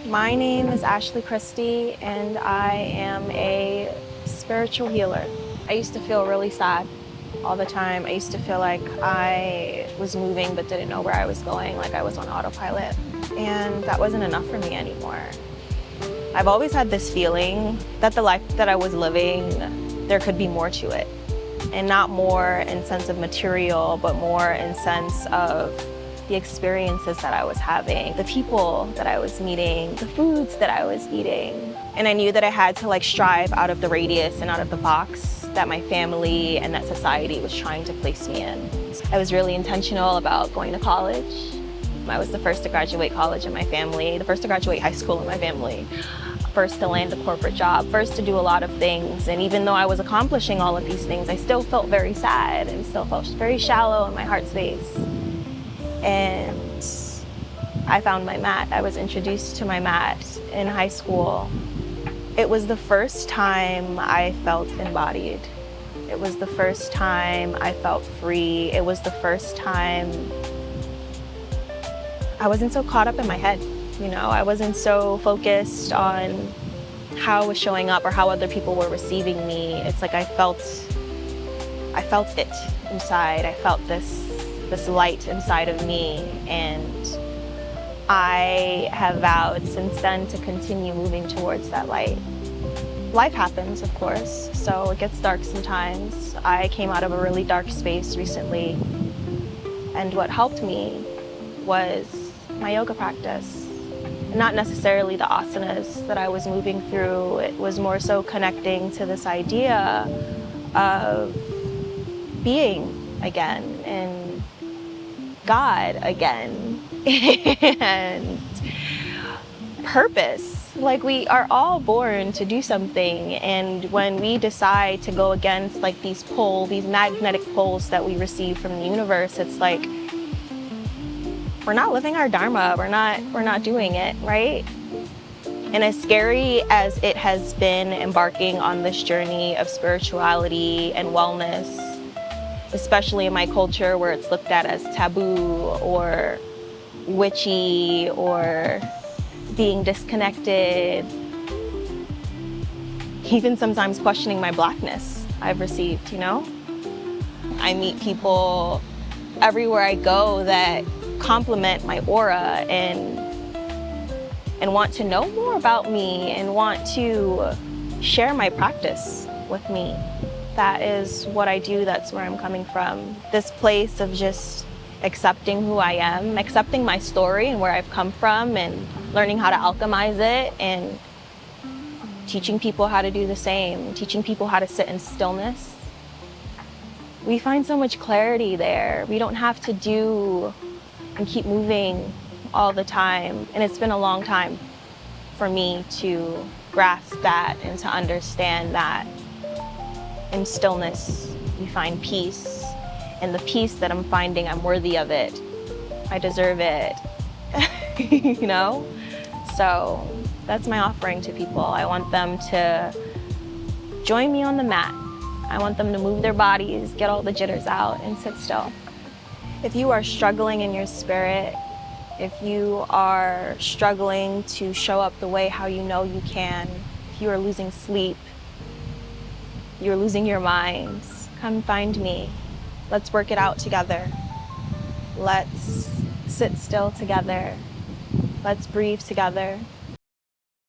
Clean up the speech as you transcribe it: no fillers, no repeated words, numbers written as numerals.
My name is Ashley Kristie, and I am a spiritual healer. I used to feel really sad all the time. I used to feel like I was moving but didn't know where I was going, like I was on autopilot. And that wasn't enough for me anymore. I've always had this feeling that the life that I was living, there could be more to it. And not more in sense of material, but more in sense of the experiences that I was having, the people that I was meeting, the foods that I was eating. And I knew that I had to strive out of the radius and out of the box that my family and that society was trying to place me in. I was really intentional about going to college. I was the first to graduate college in my family, the first to graduate high school in my family, first to land a corporate job, first to do a lot of things. And even though I was accomplishing all of these things, I still felt very sad and still felt very shallow in my heart space. And I found my mat. I was introduced to my mat in high school. It was the first time I felt embodied. It was the first time I felt free. It was the first time I wasn't so caught up in my head. I wasn't so focused on how I was showing up or how other people were receiving me. It's like I felt it inside. I felt this light inside of me, and I have vowed since then to continue moving towards that light. Life happens, of course, so it gets dark sometimes. I came out of a really dark space recently, and what helped me was my yoga practice. Not necessarily the asanas that I was moving through. It was more so connecting to this idea of being again and God again and purpose. We are all born to do something, and when we decide to go against these magnetic poles that we receive from the universe, it's like we're not living our dharma, we're not doing it, right? And as scary as it has been embarking on this journey of spirituality and wellness, especially in my culture where it's looked at as taboo or witchy or being disconnected, even sometimes questioning my blackness, I've received, I meet people everywhere I go that compliment my aura and want to know more about me and want to share my practice with me. That is what I do. That's where I'm coming from. This place of just accepting who I am, accepting my story and where I've come from, and learning how to alchemize it, and teaching people how to do the same, teaching people how to sit in stillness. We find so much clarity there. We don't have to do and keep moving all the time. And it's been a long time for me to grasp that and to understand that in stillness we find peace. And the peace that I'm finding, I'm worthy of it. I deserve it. So that's my offering to people. I want them to join me on the mat. I want them to move their bodies, get all the jitters out, and sit still. If you are struggling in your spirit, if you are struggling to show up the way how you know you can, if you are losing sleep, you're losing your minds, come find me. Let's work it out together. Let's sit still together. Let's breathe together.